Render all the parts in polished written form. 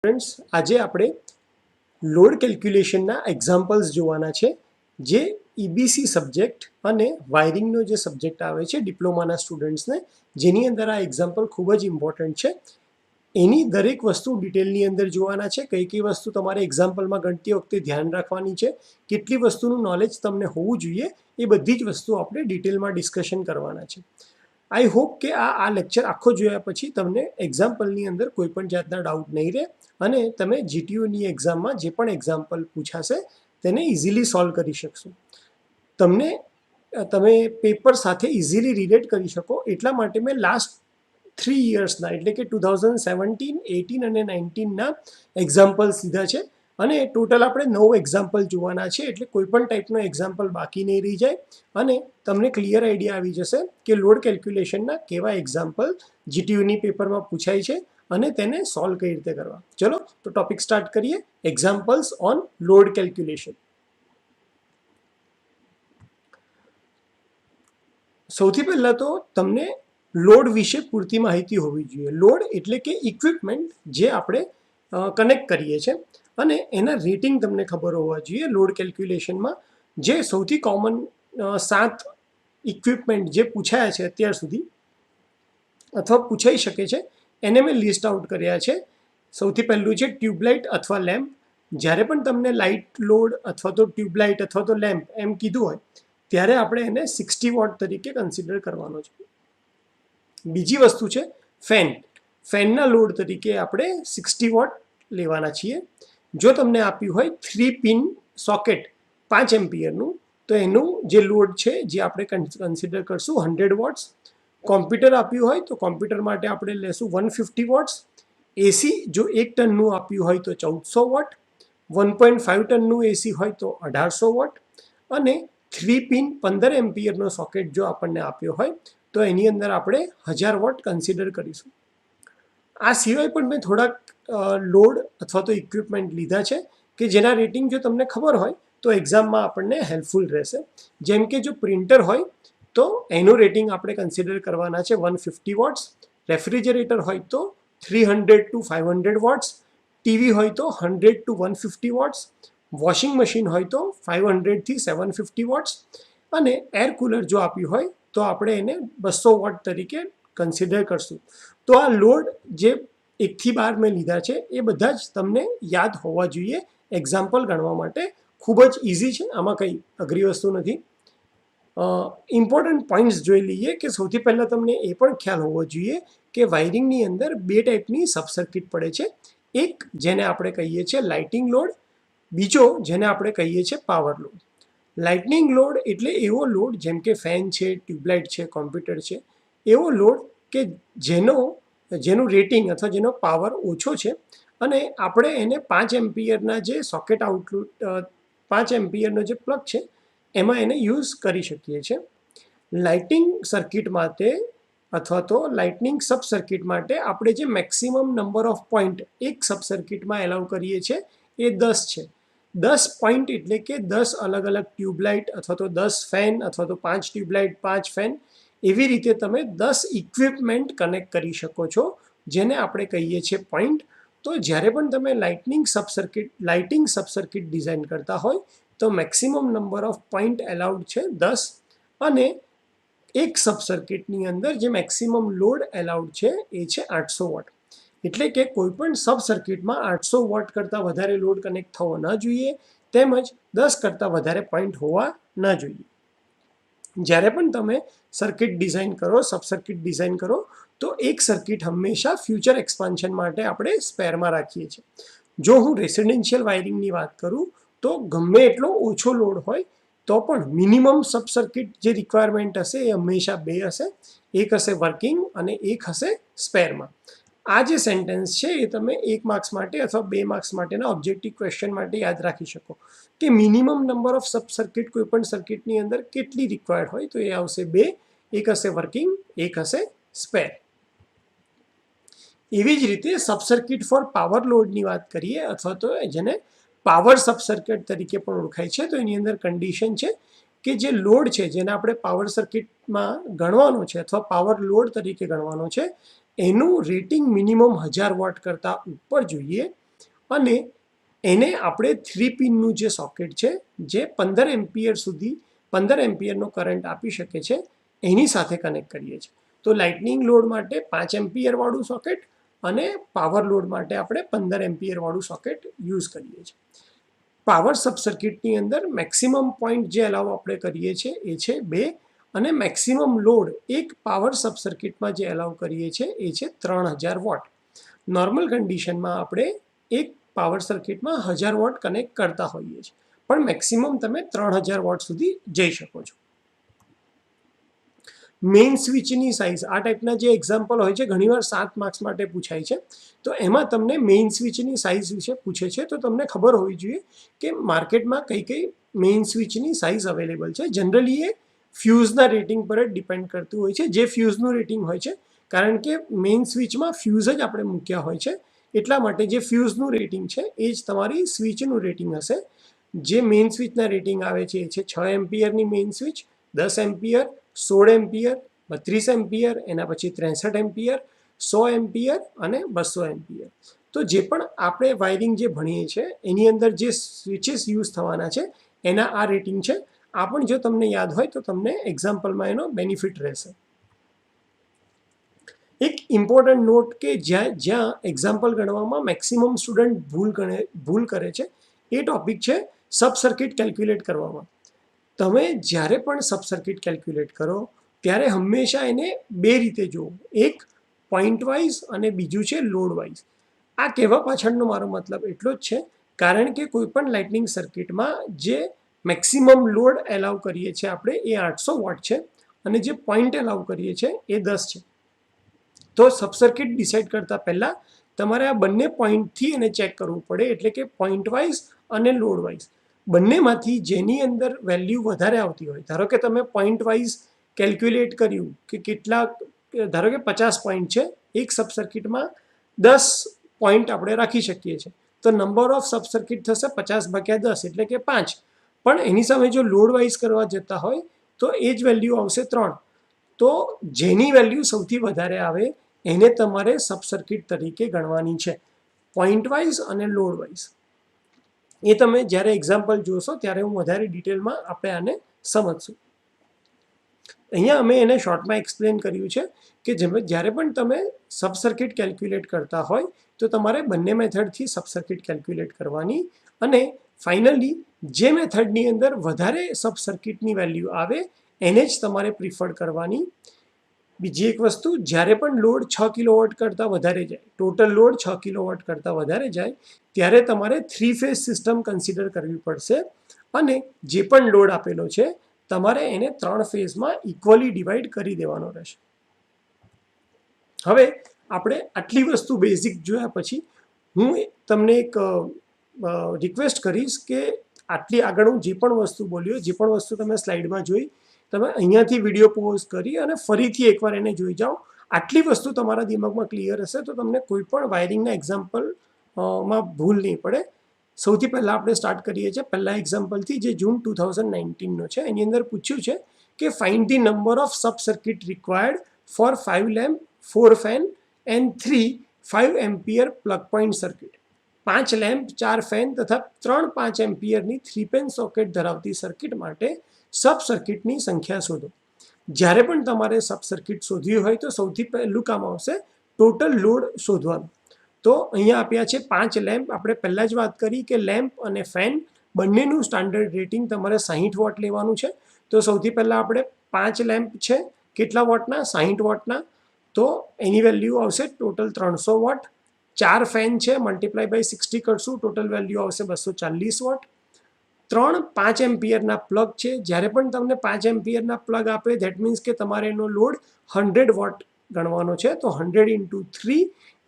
Friends आज આપણે load કેલ્ક્યુલેશનના examples જોવાના છે જે ઈબીસી સબ્જેક્ટ અને વાયરિંગનો જે સબ્જેક્ટ આવે છે ડિપ્લોમાના સ્ટુડન્ટ્સને જેની અંદર આ એક્ઝામ્પલ ખૂબ જ ઇમ્પોર્ટન્ટ છે. એની દરેક વસ્તુ ડિટેલની અંદર જોવાના છે, કઈ કઈ વસ્તુ તમારે એક્ઝામ્પલમાં ગણતી વખતે ધ્યાન રાખવાની છે, કેટલી વસ્તુનું નોલેજ તમને હોવું જોઈએ, એ બધી જ વસ્તુ આપણે ડિટેલમાં ડિસ્કશન કરવાના છે. આઈ હોપ કે આ લેક્ચર આખો જોયા પછી તમને એક્ઝામ્પલની અંદર કોઈ પણ જાતના ડાઉટ નહીં રહે અને તમે જીટીયુની એક્ઝામમાં જે પણ એક્ઝામ્પલ પૂછાશે તેને ઇઝીલી સોલ્વ કરી શકશો. તમે પેપર સાથે ઇઝીલી રિલેટ કરી શકો એટલા માટે મેં લાસ્ટ 3 યર્સના એટલે કે 2017, 18 અને 19ના એક્ઝામ્પલ્સ લીધા છે અને ટોટલ આપણે 9 એક્ઝામ્પલ જોવાના છે, એટલે કોઈ પણ ટાઈપનો એક્ઝામ્પલ બાકી નહીં રહી જાય અને તમને ક્લિયર આઈડિયા આવી જશે કે લોડ કેલ્ક્યુલેશનના કેવા એક્ઝામ્પલ જીટીયુની પેપરમાં પૂછાય છે અને તેને સોલ્વ કઈ રીતે કરવા. ચલો તો ટોપિક સ્ટાર્ટ કરીએ. Examples on load calculation. સૌથી પહેલાં તો તમને લોડ વિશે પૂરતી માહિતી હોવી જોઈએ. લોડ એટલે કે ઇક્વિપમેન્ટ જે આપણે કનેક્ટ કરીએ છીએ અને એના રેટિંગ તમને ખબર હોવા જોઈએ. લોડ કેલ્ક્યુલેશનમાં જે સૌથી કોમન 7 ઇક્વિપમેન્ટ જે પૂછાયા છે અત્યાર સુધી અથવા પૂછાઈ શકે છે એને મેં લિસ્ટ આઉટ કર્યા છે. સૌથી પહેલું છે ટ્યુબલાઇટ અથવા લેમ્પ. જ્યારે પણ તમને લાઇટ લોડ અથવા તો ટ્યુબલાઇટ અથવા તો લેમ્પ એમ કીધું હોય ત્યારે આપણે એને 60 વોટ તરીકે કન્સિડર કરવાનો છે. બીજી વસ્તુ છે ફેન. ફેનના લોડ તરીકે આપણે 60 વોટ લેવાના છીએ. જો તમને આપ્યું હોય 3 પિન સોકેટ 5 એમ્પિયરનું તો એનું જે લોડ છે જે આપણે કન્સિડર કરશું 100 વોટ્સ. કોમ્પ્યુટર આપ્યું હોય તો કોમ્પ્યુટર માટે આપણે લેશું 150 વોટ્સ. એસી જો 1 ટનનું આપ્યું હોય તો 1400 વોટ. 1.5 ટનનું એસી હોય તો 1800 વોટ અને 3 પિન 15 એમ્પિયરનો સોકેટ જો આપણને આપ્યો હોય તો એની અંદર આપણે 1000 વોટ કન્સિડર કરીશું. આ સિવાય પણ મેં થોડાક લોડ અથવા તો ઇક્વિપમેન્ટ લીધા છે કે જેના રેટિંગ જો તમને ખબર હોય તો એક્ઝામમાં આપણને હેલ્પફુલ રહેશે. જેમ કે જો પ્રિન્ટર હોય તો એનું રેટિંગ આપણે કન્સિડર કરવાના છે 150 વોટ્સ. રેફ્રિજરેટર હોય તો 300 to 500 વોટ્સ. ટીવી હોય તો 100 to 150 વોટ્સ. વોશિંગ મશીન હોય તો 500 થી 750 વોટ્સ અને એર કુલર જો આપ્યું હોય તો આપણે એને 200 વોટ તરીકે કન્સિડર કરશું. તો આ લોડ જે 1 થી 12 મેં લીધા છે એ બધા જ તમને યાદ હોવા જોઈએ એક્ઝામ્પલ ગણવા માટે. ખૂબ જ ઇઝી છે, આમાં કંઈ અઘરી વસ્તુ નથી. ઇમ્પોર્ટન્ટ પોઈન્ટ્સ જોઈ લઈએ કે સૌથી પહેલાં તમને એ પણ ખ્યાલ હોવો જોઈએ કે વાયરિંગની અંદર 2 ટાઈપની સબ સર્કિટ પડે છે. એક જેને આપણે કહીએ છીએ લાઇટિંગ લોડ, બીજો જેને આપણે કહીએ છીએ પાવર લોડ. લાઇટનિંગ લોડ એટલે એવો લોડ જેમ કે ફેન છે, ટ્યુબલાઇટ છે, કોમ્પ્યુટર છે, એવો લોડ કે જેનું રેટિંગ અથવા જેનો પાવર ઓછો છે અને આપણે એને 5 એમ્પિયરના જે સોકેટ આઉટપુટ 5 એમ્પિયરનો જે પ્લગ છે એમાં એને યુઝ કરી શકીએ છીએ. લાઇટિંગ સર્કિટ માટે અથવા તો લાઇટનિંગ સબ સર્કિટ માટે આપણે જે મેક્સિમમ નંબર ઓફ પોઈન્ટ એક સબ સર્કિટમાં એલાઉ કરીએ છીએ એ 10 છે. 10 પોઈન્ટ એટલે કે 10 અલગ અલગ ટ્યુબલાઇટ અથવા તો 10 ફેન અથવા તો 5 ટ્યુબલાઇટ 5 ફેન, એવી રીતે તમે 10 ઇક્વિપમેન્ટ કનેક્ટ કરી શકો છો જેને આપણે કહીએ છીએ પોઈન્ટ. તો જ્યારે પણ તમે લાઇટિંગ સબ સર્કિટ ડિઝાઇન કરતા હોય તો maximum number of point allowed છે 10 અને એક સબ સર્કિટની અંદર જે મેક્સિમમ લોડ એલાઉડ છે એ છે 800 વોટ. એટલે કે કોઈ પણ સબ સર્કિટમાં 800 વોટ કરતાં વધારે લોડ કનેક્ટ થવો ન જોઈએ તેમજ 10 કરતાં વધારે પોઈન્ટ હોવા ન જોઈએ. જ્યારે પણ તમે સર્કિટ ડિઝાઇન કરો, સબ સર્કિટ ડિઝાઇન કરો તો એક સર્કિટ હંમેશા ફ્યુચર એક્સપાન્શન માટે આપણે સ્પેરમાં રાખીએ છીએ. જો હું રેસિડેન્શિયલ વાયરિંગની વાત કરું તો ગમે એટલો ઓછો લોડ હોય તો પણ મિનિમમ સબ સર્કિટ જે રિક્વાયરમેન્ટ હશે એ હંમેશા 2 હશે. એક હશે વર્કિંગ અને એક હશે સ્પેરમાં. આ જે સેન્ટેન્સ છે એ તમે 1 માર્ક્સ માટે અથવા 2 માર્ક્સ માટેના ઓબ્જેક્ટિવ ક્વેશ્ચન માટે યાદ રાખી શકો કે minimum number of sub circuit કોઈ પણ સર્કિટની અંદર કેટલી રિક્વાયર્ડ હોય તો એ આવશે 2. એક હશે વર્કિંગ, એક હશે સ્પેર. એવી જ રીતે સબ સર્કિટ ફોર પાવર લોડની વાત કરીએ અથવા તો જેને પાવર સબ સર્કિટ તરીકે પણ ઓળખાય છે તો એની અંદર કન્ડિશન છે કે જે લોડ છે જેને આપણે પાવર સર્કિટમાં ગણવાનો છે અથવા પાવર લોડ તરીકે ગણવાનો છે એનું રેટિંગ મિનિમમ 1000 વોટ કરતાં ઉપર જોઈએ. અને એને આપણે 3 પિનનું જે સોકેટ છે જે 15 એમ્પિયર સુધી 15 એમ્પિયરનો કરંટ આપી શકે છે એની સાથે કનેક્ટ કરીએ છીએ. તો લાઇટનિંગ લોડ માટે 5 એમ્પિયર વાળું સોકેટ અને પાવર લોડ માટે આપણે 15 એમ્પિયર વાળું સોકેટ યુઝ કરીએ છીએ. પાવર સબ સર્કિટની અંદર મેક્સિમમ પોઈન્ટ જે અલાવ આપણે કરીએ છીએ એ છે 2 અને મેક્સિમમ લોડ એક પાવર સબ સર્કિટમાં જે અલાવ કરીએ છીએ એ છે 3000 વોટ. નોર્મલ કન્ડિશનમાં આપણે એક પાવર સર્કિટમાં 1000 વોટ કનેક્ટ કરતા હોઈએ છીએ, પણ મેક્સિમમ તમે 3000 વોટ સુધી જઈ શકો છો. મેઇન સ્વિચની સાઇઝ આ ટાઈપના જે એક્ઝામ્પલ હોય છે ઘણીવાર 7 માર્ક્સ માટે પૂછાય છે. તો એમાં તમને મેઇન સ્વિચની સાઇઝ વિશે પૂછે છે, તો તમને ખબર હોવી જોઈએ કે માર્કેટમાં કઈ કઈ મેઇન સ્વિચની સાઇઝ અવેલેબલ છે. જનરલી એ ફ્યુઝના રેટિંગ પર જ ડિપેન્ડ કરતું હોય છે, જે ફ્યુઝનું રેટિંગ હોય છે, કારણ કે મેઇન સ્વિચમાં ફ્યુઝ જ આપણે મૂક્યા હોય છે, એટલા માટે જે ફ્યુઝનું રેટિંગ છે એ જ તમારી સ્વિચનું રેટિંગ હશે. જે મેઇન સ્વિચના રેટિંગ આવે છે એ છે 6 એમ્પિયરની main switch, 10 ampere, 16 ampere, 32 ampere, એના પછી 63 એમ્પિયર, 100 એમ્પિયર અને 200 એમ્પિયર. તો જે પણ આપણે વાયરિંગ જે ભણીએ છીએ એની અંદર જે સ્વિચીસ યુઝ થવાના છે એના આ રેટિંગ છે. આ પણ જો તમને યાદ હોય તો તમને એક્ઝામ્પલમાં એનો બેનિફિટ રહેશે. એક ઇમ્પોર્ટન્ટ નોટ કે જ્યાં એક્ઝામ્પલ ગણવામાં મેક્સિમમ સ્ટુડન્ટ ભૂલ કરે છે એ ટોપિક છે સબ સર્કિટ કેલ્ક્યુલેટ કરવામાં. તમે જ્યારે પણ સબ સર્કિટ કેલ્ક્યુલેટ કરો ત્યારે હંમેશા એને બે રીતે જુઓ, એક પોઈન્ટ વાઇઝ અને બીજું છે લોડ વાઇઝ. આ કહેવા પાછળનો મારો મતલબ એટલો જ છે, કારણ કે કોઈ પણ લાઇટનિંગ સર્કિટમાં જે મેક્સિમમ લોડ એલાવ કરીએ છીએ આપણે એ 800 વોટ છે અને જે પોઈન્ટ એલાવ કરીએ છીએ એ 10 છે. તો સબ સર્કિટ ડિસાઇડ કરતાં પહેલાં તમારે આ બંને પોઈન્ટથી એને ચેક કરવું પડે, એટલે કે પોઈન્ટ વાઇઝ અને લોડ વાઇઝ બંનેમાંથી જેની અંદર વેલ્યુ વધારે આવતી હોય. ધારો કે તમે પોઈન્ટ વાઇઝ કેલ્ક્યુલેટ કર્યું કે કેટલા, ધારો કે 50 પોઈન્ટ છે, એક સબ સર્કિટમાં 10 પોઈન્ટ આપણે રાખી શકીએ છીએ, તો નંબર ઓફ સબ સર્કિટ થશે 50/10 એટલે કે 5. પણ એની સામે જો લોડ વાઇઝ કરવા જતા હોય તો એ જ વેલ્યુ આવશે 3. તો જેની વેલ્યુ સૌથી વધારે આવે એને તમારે સબ સર્કિટ તરીકે ગણવાની છે, પોઈન્ટ વાઇઝ અને લોડ વાઇઝ. એ તમે જ્યારે એક્ઝામ્પલ જોશો ત્યારે હું વધારે ડિટેલમાં આપણે આને સમજશું. અહીંયા અમે એને શોર્ટમાં એક્સપ્લેન કર્યું છે કે જ્યારે પણ તમે સબ સર્કિટ કેલ્ક્યુલેટ કરતા હોય તો તમારે બંને મેથડથી સબ સર્કિટ કેલ્ક્યુલેટ કરવાની, અને ફાઇનલી જે મેથડની અંદર વધારે સબ સર્કિટની વેલ્યુ આવે એને જ તમારે પ્રિફર કરવાની. બીજી એક વસ્તુ, જ્યારે પણ લોડ 6 કિલોવોટ કરતાં વધારે જાય, ટોટલ લોડ 6 કિલોવોટ કરતાં વધારે જાય ત્યારે તમારે 3 ફેઝ સિસ્ટમ કન્સિડર કરવી પડશે, અને જે પણ લોડ આપેલો છે તમારે એને 3 ફેઝમાં ઇક્વલી ડિવાઈડ કરી દેવાનો રહેશે. હવે આપણે આટલી વસ્તુ બેઝિક જોયા પછી હું તમને એક રિક્વેસ્ટ કરીશ કે આટલી આગળ હું જે પણ વસ્તુ બોલ્યો, જે પણ વસ્તુ તમે સ્લાઇડમાં જોઈ, તમે અહીંયાથી વિડીયો પોઝ કરી અને ફરીથી એકવાર એને જોઈ જાઓ. આટલી વસ્તુ તમારા દિમાગમાં ક્લિયર હશે તો તમને કોઈ પણ વાયરિંગના એક્ઝામ્પલમાં ભૂલ નહીં પડે. સૌથી પહેલાં આપણે સ્ટાર્ટ કરીએ છીએ પહેલા એક્ઝામ્પલથી, જે જૂન 2019નો છે. એની અંદર પૂછ્યું છે કે find the number of sub circuit required four 5 lamp, 4 fan and 5 ampere plug point circuit. 5 lamp, 4 fan તથા 5 એમ્પિયરની 3 પેન સોકેટ ધરાવતી સર્કિટ માટે સબ સર્કિટની સંખ્યા શોધો. જ્યારે પણ તમારે સબ સર્કિટ શોધવી હોય તો સૌથી પહેલું કામ આવશે ટોટલ લોડ શોધવાનું. તો અહીંયા આપ્યા છે 5 લેમ્પ. આપણે પહેલાં જ વાત કરી કે લેમ્પ અને ફેન બંનેનું સ્ટાન્ડર્ડ રેટિંગ તમારે 60 વોટ લેવાનું છે. તો સૌથી પહેલાં આપણે 5 લેમ્પ છે કેટલા વોટના? 60 વોટના. તો એની વેલ્યુ આવશે ટોટલ 300 વોટ. 4 ફેન છે, મલ્ટીપ્લાય બાય 60 કરશું, ટોટલ વેલ્યુ આવશે 240 વોટ. 5 એમ્પિયરના પ્લગ છે. જ્યારે પણ તમને 5 એમ્પિયરના પ્લગ આપે ધેટ મીન્સ કે તમારે એનો લોડ 100 વોટ ગણવાનો છે. તો 100 × 3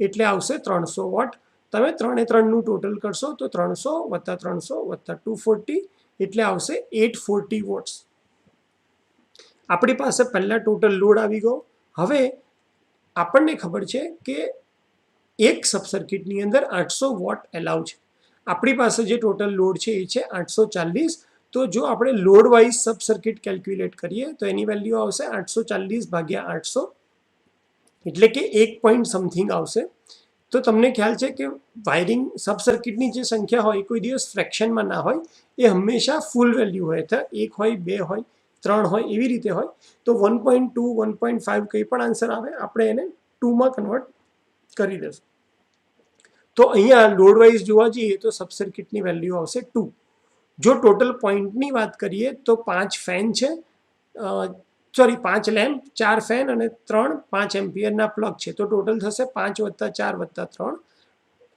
એટલે આવશે 300 વોટ. તમે 3 3 નું ટોટલ કરશો તો 300 + 300 + 240 એટલે આવશે 840 વોટ્સ. આપણી પાસે પહેલા ટોટલ લોડ આવી ગયો. હવે આપણને ખબર છે કે એક સબ સર્કિટની અંદર 800 વોટ એલાવ છે. આપણી પાસે જે ટોટલ લોડ છે એ છે 840. તો જો આપણે load wise sub circuit calculate કરીએ તો એની વેલ્યુ આવશે 840/800 એટલે કે 1 પોઈન્ટ સમથિંગ આવશે. તો તમને ખ્યાલ છે કે વાયરિંગ સબ સર્કિટની જે સંખ્યા હોય કોઈ દિવસ ફ્રેક્શનમાં ના હોય, એ હંમેશા ફૂલ વેલ્યુ હોય, તો 1 હોય, 2 હોય, 3 હોય, એવી રીતે હોય. તો 1.2, 1.5 કંઈ પણ આન્સર આવે આપણે એને 2માં કન્વર્ટ કરી દઈશું. તો અહીંયા લોડ વાઇઝ જોવા જઈએ તો સબ સર્કિટની વેલ્યુ આવશે 2. જો ટોટલ પોઈન્ટની વાત કરીએ તો 5 ફેન છે, 5 લેમ્પ, 4 ફેન અને 3 5 એમ્પિયરના પ્લગ છે. તો ટોટલ થશે 5 + 4 + 3,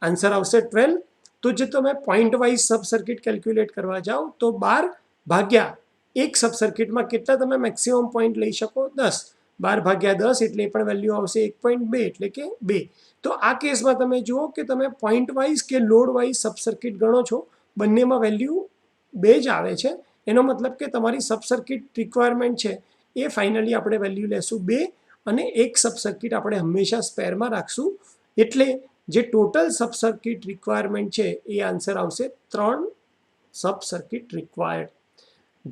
આન્સર આવશે 12. તો જે તમે point wise sub circuit calculate કરવા જાઓ તો 12 ભાગ્યા એક સબ સર્કિટમાં કેટલા તમે મેક્સિમમ પોઈન્ટ લઈ શકો? 10. 12 ભાગ્યા 10 એટલે એ પણ વેલ્યુ આવશે 1.2 એટલે કે 2. તો આ કેસમાં તમે જુઓ કે તમે પોઈન્ટ વાઇઝ કે લોડ વાઇઝ સબ સર્કિટ ગણો છો, બંનેમાં વેલ્યુ 2 જ આવે છે. એનો મતલબ કે તમારી સબ સર્કિટ રિક્વાયરમેન્ટ છે એ ફાઇનલી આપણે વેલ્યુ લેશું 2, અને એક સબ સર્કિટ આપણે હંમેશા સ્પેરમાં રાખશું. એટલે જે ટોટલ સબ સર્કિટ રિક્વાયરમેન્ટ છે એ આન્સર આવશે 3 સબ સર્કિટ રિક્વાયર્ડ.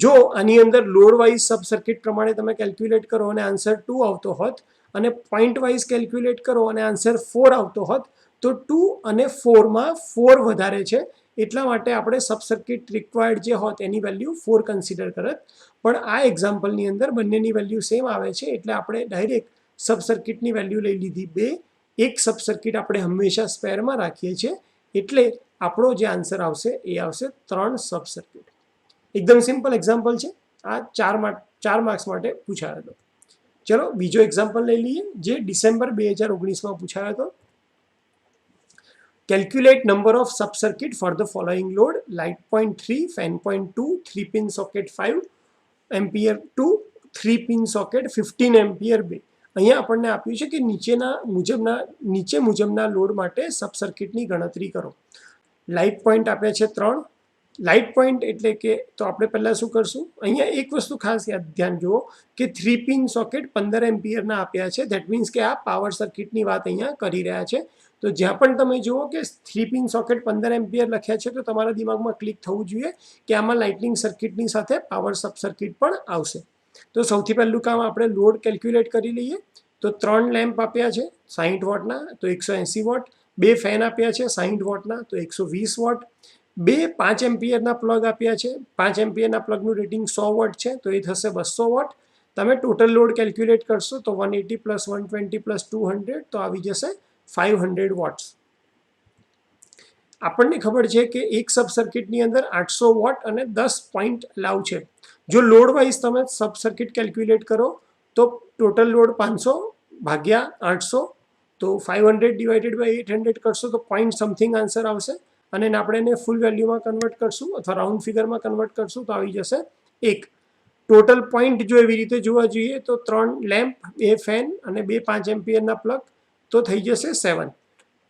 જો આની અંદર લોડ વાઇઝ સબ સર્કિટ પ્રમાણે તમે કેલ્ક્યુલેટ કરો અને આન્સર 2 આવતો હોત, અને પોઈન્ટ વાઇઝ કેલ્ક્યુલેટ કરો અને આન્સર 4 આવતો હોત, તો 2 અને 4માં 4 વધારે છે, એટલા માટે આપણે સબ સર્કિટ રિક્વાયર્ડ જે હોત એની વેલ્યુ 4 કન્સિડર કરત. પણ આ એક્ઝામ્પલની અંદર બંનેની વેલ્યુ સેમ આવે છે, એટલે આપણે ડાયરેક્ટ સબ સર્કિટની વેલ્યુ લઈ લીધી 2. એક સબ સર્કિટ આપણે હંમેશા સ્પેરમાં રાખીએ છીએ, એટલે આપણો જે આન્સર આવશે એ આવશે 3 સબ સર્કિટ. એકદમ સિમ્પલ એક્ઝામ્પલ છે, આ 4 માર્ક્સ માટે પૂછાયો હતો. ચલો બીજો એક્ઝામ્પલ લઈ લઈએ, જે ડિસેમ્બર 2019માં પૂછાયો હતો. Calculate number of sub circuit for the following load: light point 3, fan point 2, 3 pin socket 5 ampere 2, 3 pin socket 15 ampere 2. અહીંયા આપણને આપ્યું છે કે નીચે મુજબના લોડ માટે સબ સર્કિટની ગણતરી કરો. લાઇટ પોઈન્ટ આપ્યા છે 3. લાઇટ પોઈન્ટ એટલે કે તો આપણે પહેલાં શું કરશું, અહીંયા એક વસ્તુ ખાસ ધ્યાન જુઓ કે 3 પિન સોકેટ 15 એમ્પિયરના આપ્યા છે. ધેટ મીન્સ કે આ પાવર સર્કિટની વાત અહીંયા કરી રહ્યા છે. તો જ્યાં પણ તમે જુઓ કે 3 પિન સોકેટ 15 એમ્પિયર લખ્યા છે, તો તમારા દિમાગમાં ક્લિક થવું જોઈએ કે આમાં લાઇટનિંગ સર્કિટની સાથે પાવર સબ સર્કિટ પણ આવશે. તો સૌથી પહેલું કામ આપણે લોડ કેલ્ક્યુલેટ કરી લઈએ. તો 3 લેમ્પ આપ્યા છે 60 વોટના, તો 180 વોટ. 2 ફેન આપ્યા છે 60 વોટના, તો 120 વોટ. 2 5 એમ્પિયરના પ્લગ આપ્યા છે. 5 એમ્પિયરના પ્લગનું રેટિંગ 100 વોટ છે, તો એ થશે 200 વોટ. તમે ટોટલ લોડ કેલ્ક્યુલેટ કરશો તો 180 + 120 + 200, તો આવી જશે 500 વોટ્સ. આપણને ખબર છે કે એક સબ સર્કિટની અંદર 800 વોટ અને 10 પોઈન્ટ લાવ છે. જો લોડ વાઇઝ તમે સબ સર્કિટ કેલ્ક્યુલેટ કરો તો ટોટલ લોડ 500 ભાગ્યા 800, તો 500 / 800 કરશો તો પોઈન્ટ સમથિંગ આન્સર આવશે. અને આપણે એને ફૂલ વેલ્યુમાં કન્વર્ટ કરશું અથવા રાઉન્ડ ફિગરમાં કન્વર્ટ કરશું તો આવી જશે 1. ટોટલ પોઈન્ટ જો એવી રીતે જોવા જોઈએ તો 3 લેમ્પ, 2 ફેન અને 2 5 એમ્પિયરના પ્લગ, તો થઈ જશે 7.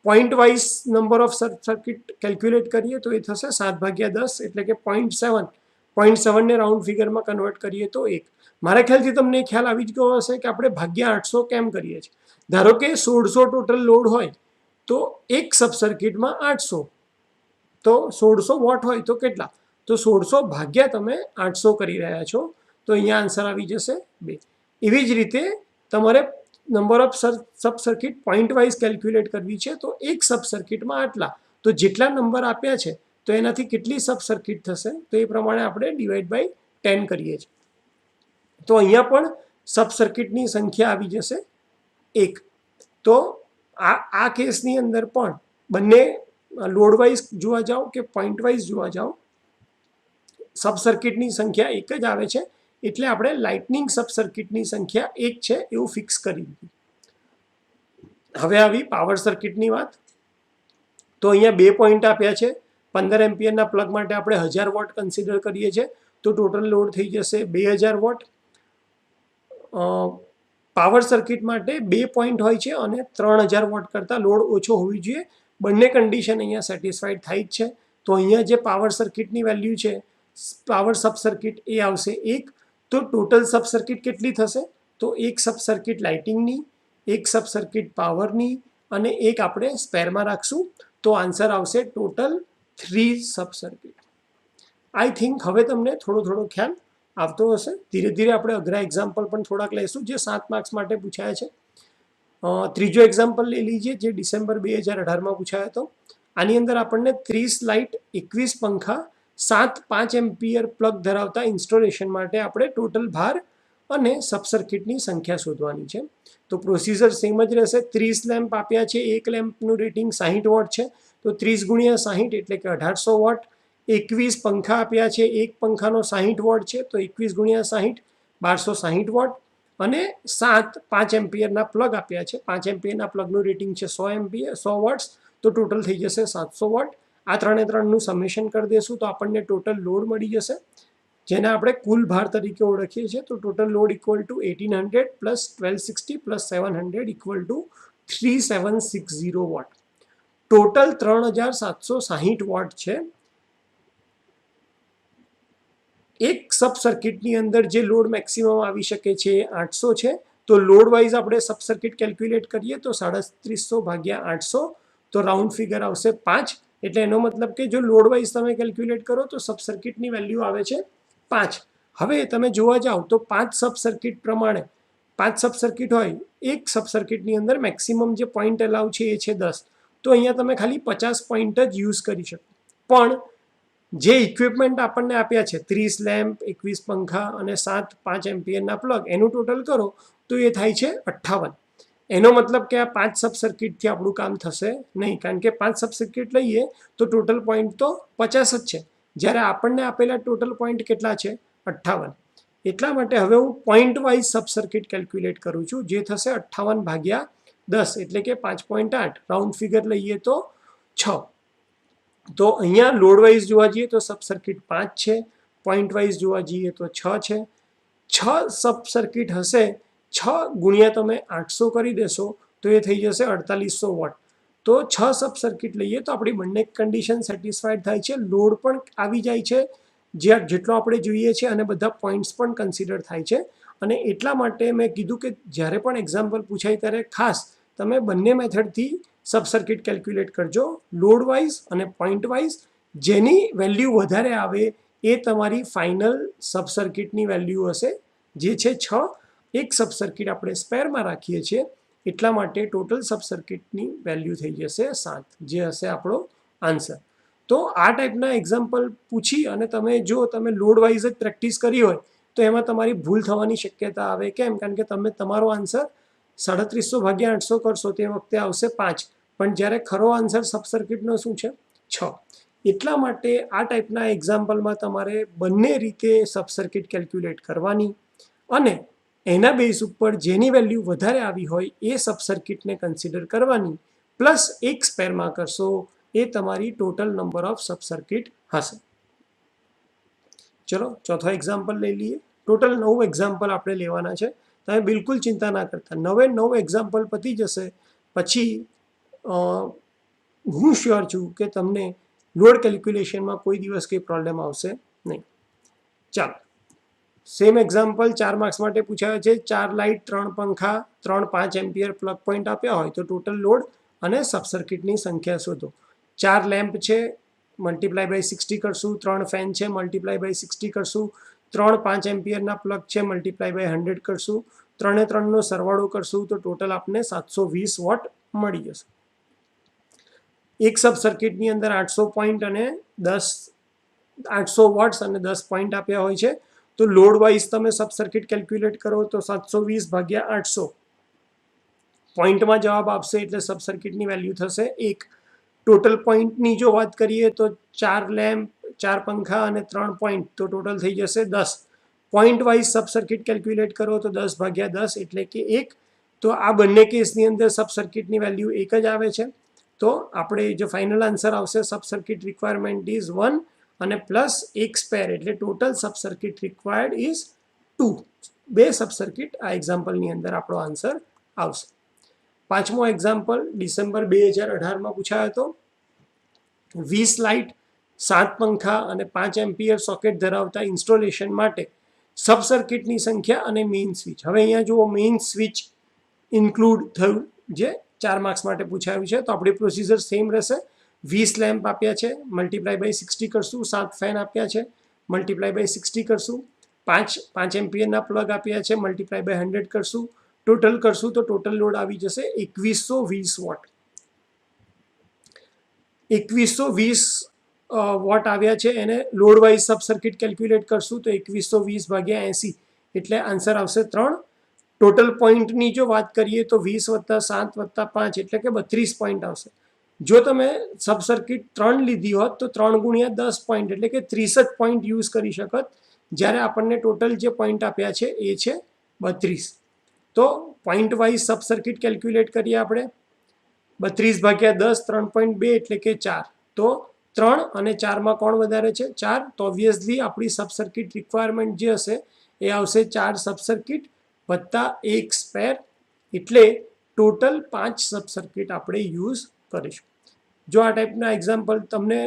Point wise number of circuit calculate કરીએ તો એ થશે 7/10 એટલે કે 0.7. 0.7ને રાઉન્ડ ફિગરમાં કન્વર્ટ કરીએ તો 1. મારા ખ્યાલથી તમને ખ્યાલ આવી જ ગયો હશે કે આપણે ભાગ્યા 800 કેમ કરીએ છીએ. ધારો કે 1600 ટોટલ લોડ હોય તો એક સબ સર્કિટમાં 800, તો 1600 વોટ હોય તો કેટલા? તો 1600 ભાગ્યા તમે 800 કરી રહ્યા છો, તો અહીંયા આન્સર આવી જશે 2. એવી જ રીતે તમારે number of sub circuit point wise calculate કરવી છે, તો એક સબ સર્કિટમાં આટલા, તો જેટલા નંબર આપ્યા છે તો એનાથી કેટલી સબ સર્કિટ થશે, તો એ પ્રમાણે આપણે /10 કરીએ છીએ. તો અહીંયા પણ સબ સર્કિટની સંખ્યા આવી જશે 1. તો આ કેસની અંદર પણ બંને લોડ વાઇઝ જોવા જાઓ કે પોઈન્ટ વાઇઝ જોવા જાઓ, સબ સર્કિટની સંખ્યા 1 જ આવે છે, એટલે આપણે લાઇટનિંગ સબ સર્કિટની સંખ્યા 1 છે એવું ફિક્સ કરી દીધું. હવે આવી પાવર સર્કિટની વાત. તો અહીંયા 2 પોઈન્ટ આપ્યા છે. 15 એમ્પિયરના પ્લગ માટે આપણે 1000 વોટ કન્સિડર કરીએ છીએ, તો ટોટલ લોડ થઈ જશે 2000 વોટ. પાવર સર્કિટ માટે 2 પોઈન્ટ હોય છે અને 3000 વોટ કરતાં લોડ ઓછો હોવી જોઈએ. બંને કન્ડિશન અહીંયા સેટિસ્ફાઈડ થાય જ છે. તો અહીંયા જે પાવર સર્કિટની વેલ્યુ છે, પાવર સબ સર્કિટ એ આવશે 1. તો ટોટલ સબ સર્કિટ કેટલી થશે? તો એક સબ સર્કિટ લાઇટિંગની, એક સબ સર્કિટ પાવરની અને એક આપણે સ્પેરમાં રાખશું, તો આન્સર આવશે total 3 sub circuit. I think હવે તમને થોડો ખ્યાલ આવતો હશે. ધીરે ધીરે આપણે અઘરા એક્ઝામ્પલ પણ થોડાક લઈશું જે 7 માર્ક્સ માટે પૂછાયા છે. ત્રીજો એક્ઝામ્પલ લઈ લીજીએ જે ડિસેમ્બર 2018માં પૂછાયો હતો. આની અંદર આપણને 30 લાઇટ, 21 પંખા, 7 5 એમ્પિયર પ્લગ ધરાવતા ઇન્સ્ટોલેશન માટે આપણે ટોટલ ભાર અને સબસર્કિટની સંખ્યા શોધવાની છે. તો પ્રોસિજર સેમ જ રહેશે. 30 લેમ્પ આપ્યા છે, એક લેમ્પનું રેટિંગ 60 વોટ છે, તો 30 ગુણ્યા 60 એટલે કે 1800 વોટ. 21 પંખા આપ્યા છે, એક પંખાનો 60 વોટ છે, તો 21 ગુણ્યા 60 1260 વોટ. અને 7 5 એમ્પિયરના પ્લગ આપ્યા છે, 5 એમ્પિયરના પ્લગનું રેટિંગ છે 100 વોટ્સ, તો ટોટલ થઈ જશે 700 વોટ. આ ત્રણે ત્રણનું સમેશન કરી દેશું તો આપણને ટોટલ લોડ મળી જશે, જેને આપણે કુલ ભાર તરીકે ઓળખીએ છીએ. તો total load equal to 1800 plus 1260 plus 700 equal to 3760 watt. Total 3760 watt છે. એક સબ સર્કિટની અંદર જે લોડ મેક્સિમમ આવી શકે છે એ 800 છે. તો લોડ વાઇઝ આપણે સબ સર્કિટ કેલ્ક્યુલેટ કરીએ તો 3700 ભાગ્યા 800, તો રાઉન્ડ ફિગર આવશે 5. એટલે એનો મતલબ કે જો લોડ વાઇઝ તમે કેલ્ક્યુલેટ કરો તો સબ સર્કિટની વેલ્યુ આવે છે 5. હવે તમે જોવા જાઓ તો 5 સબ સર્કિટ પ્રમાણે 5 સબ સર્કિટ હોય, એક સબ સર્કિટની અંદર મેક્સિમમ જે પોઈન્ટ અલાઉ છે એ છે 10. તો અહીંયા તમે ખાલી 50 પોઈન્ટ જ યુઝ કરી શકો. પણ જે ઇક્વિપમેન્ટ આપણને આપ્યા છે 30 લેમ્પ, 21 પંખા અને 7 5 એમ્પિયરના પ્લગ, એનું ટોટલ કરો તો એ થાય છે 58. એનો મતલબ કે આ 5 સબ સર્કિટથી આપણું કામ થશે નહીં, કારણ કે 5 સબ સર્કિટ લઈએ તો ટોટલ પોઈન્ટ તો 50 જ છે, જ્યારે આપણને આપેલા ટોટલ પોઈન્ટ કેટલા છે 58. એટલા માટે હવે હું point wise sub circuit calculate કરું છું, જે થશે 58 ભાગ્યા 10 એટલે કે 5.8. રાઉન્ડ ફિગર લઈએ તો 6. તો અહીંયા લોડ વાઇઝ જોવા જઈએ તો સબ સર્કિટ 5 છે, પોઈન્ટ વાઇઝ જોવા જઈએ તો 6 છે. 6 સબ સર્કિટ હશે, 6 ગુણ્યા તમે 800 કરી દેશો તો એ થઈ જશે 4800 વોટ. તો 6 સબ સર્કિટ લઈએ તો આપણી બંને કન્ડિશન સેટિસ્ફાઈડ થાય છે, લોડ પણ આવી જાય છે જેટલો આપણે જોઈએ છે અને બધા પોઈન્ટ્સ પણ કન્સિડર થાય છે. અને એટલા માટે મેં કીધું કે જ્યારે પણ એક્ઝામ્પલ પૂછાય ત્યારે ખાસ તમે બંને મેથડથી સબ સર્કિટ કેલ્ક્યુલેટ કરજો, લોડ વાઇઝ અને પોઈન્ટ વાઇઝ. જેની વેલ્યુ વધારે આવે એ તમારી ફાઇનલ સબ સર્કિટની વેલ્યુ હશે, જે છે 6. એક સબ સર્કિટ આપણે સ્પેરમાં રાખીએ છીએ, એટલા માટે ટોટલ સબ સર્કિટની વેલ્યુ થઈ જશે 7, જે હશે આપણો આન્સર. તો આ ટાઈપના એક્ઝામ્પલ પૂછી અને તમે જો તમે લોડ વાઇઝ જ પ્રેક્ટિસ કરી હોય તો એમાં તમારી ભૂલ થવાની શક્યતા આવે. કેમ? કારણ કે તમે તમારો આન્સર 3700 ભાગ્યા 800 કરશો તે વખતે આવશે 5, પણ જ્યારે ખરો આન્સર સબ સર્કિટનો શું છે 6. એટલા માટે આ ટાઈપના એક્ઝામ્પલમાં તમારે બંને રીતે સબ સર્કિટ કેલ્ક્યુલેટ કરવાની અને એના બેઝ ઉપર જેની વેલ્યુ વધારે આવી હોય એ સબ સર્કિટને કન્સિડર કરવાની, પ્લસ એક સ્પેરમાં કરશો, એ તમારી total number of sub circuit હશે. ચલો ચોથો એક્ઝામ્પલ લઈ લઈએ. ટોટલ 9 એક્ઝામ્પલ આપણે લેવાના છે. તમે બિલકુલ ચિંતા ના કરતા, 9 એક્ઝામ્પલ પતી જશે પછી હું શ્યોર છું કે તમને લોડ કેલ્ક્યુલેશનમાં કોઈ દિવસ કંઈ પ્રોબ્લેમ આવશે નહીં. ચાલો સેમ એક્ઝામ્પલ 4 માર્ક્સ માટે પૂછાયો છે. 4 લાઇટ, 3 પંખા, 3 5 એમ્પિયર પ્લગ પોઈન્ટ આપ્યા હોય તો ટોટલ લોડ અને સબ સર્કિટની સંખ્યા શોધો. 4 લેમ્પ છે, મલ્ટીપ્લાય બાય 60 કરશું. 3 ફેન છે, મલ્ટીપ્લાય બાય 60 કરશું. 3 5 એમ્પિયરના પ્લગ છે, મલ્ટીપ્લાય બાય 100 કરશું. 3 એ 3નો સરવાળો કરશું તો ટોટલ આપને 720 વોટ મળી જશે. એક સબ સર્કિટની અંદર 800 પોઈન્ટ અને 800 વોટ્સ અને 10 પોઈન્ટ આપ્યા હોય છે. તો લોડ વાઇઝ તમે સબ સર્કિટ કેલ્ક્યુલેટ કરો તો 720 ભાગ્યા 800 પોઈન્ટમાં જવાબ આપશે એટલે સબ સર્કિટની વેલ્યુ થશે 1. ટોટલ પોઈન્ટની જો વાત કરીએ તો 4 લેમ્પ, 4 પંખા અને 3 પોઈન્ટ, તો ટોટલ થઈ જશે 10. Point wise sub circuit calculate કરો તો 10 ભાગ્યા 10 એટલે કે 1. તો આ બંને કેસની અંદર સબ સર્કિટની વેલ્યુ 1 જ આવે છે. તો આપણે જે ફાઇનલ આન્સર આવશે સબ સર્કિટ રિક્વાયરમેન્ટ ઇઝ 1 અને પ્લસ 1 સ્પેર એટલે total sub circuit required is 2. 2 sub circuit આ એક્ઝામ્પલની અંદર આપણો આન્સર આવશે. પાંચમો એક્ઝામ્પલ ડિસેમ્બર 2018માં પૂછાયો હતો. 20 લાઇટ, 7 પંખા અને 5 એમ્પિયર સોકેટ ધરાવતા ઇન્સ્ટોલેશન માટે સબ સર્કિટની સંખ્યા અને મેઇન સ્વિચ. હવે અહીંયા જુઓ મેઇન સ્વિચ ઇન્ક્લુડ થયું જે 4 માર્ક્સ માટે પૂછાયું છે. તો આપણી પ્રોસિજર સેમ રહેશે. 20 લેમ્પ આપ્યા છે, મલ્ટીપ્લાય બાય 60 કરશું. 7 ફેન આપ્યા છે, મલ્ટીપ્લાય બાય 60 કરશું. 5 એમ્પિયરના પ્લગ આપ્યા છે, મલ્ટીપ્લાય બાય 100 કરશું. ટોટલ કરશું તો ટોટલ લોડ આવી જશે 2120 વોટ. 2120 વોટ આવ્યા છે, એને load wise sub circuit calculate કરશું તો 2120 ભાગ્યા 80 એટલે આન્સર આવશે 3. ટોટલ પોઈન્ટની જો વાત કરીએ તો 20 + 7 + 5 એટલે કે 32 પોઈન્ટ આવશે. જો તમે સબ સર્કિટ 3 લીધી હોત તો 3 × 10 પોઈન્ટ એટલે કે 63 પોઈન્ટ યુઝ કરી શકત, જ્યારે આપણને ટોટલ જે પોઈન્ટ આપ્યા છે એ છે 32. તો point wise sub circuit calculate કરીએ આપણે. 32 ભાગ્યા 10 3.2 એટલે કે 4. તો 3 અને 4માં કોણ વધારે છે? 4. તો ઓબ્વિયસલી આપણી સબ સર્કિટ રિક્વાયરમેન્ટ જે હશે એ આવશે 4 સબ સર્કિટ વત્તા 1 સ્પેર, એટલે ટોટલ 5 સબ સર્કિટ આપણે યુઝ કરીશું. જો આ ટાઈપના એક્ઝામ્પલ તમને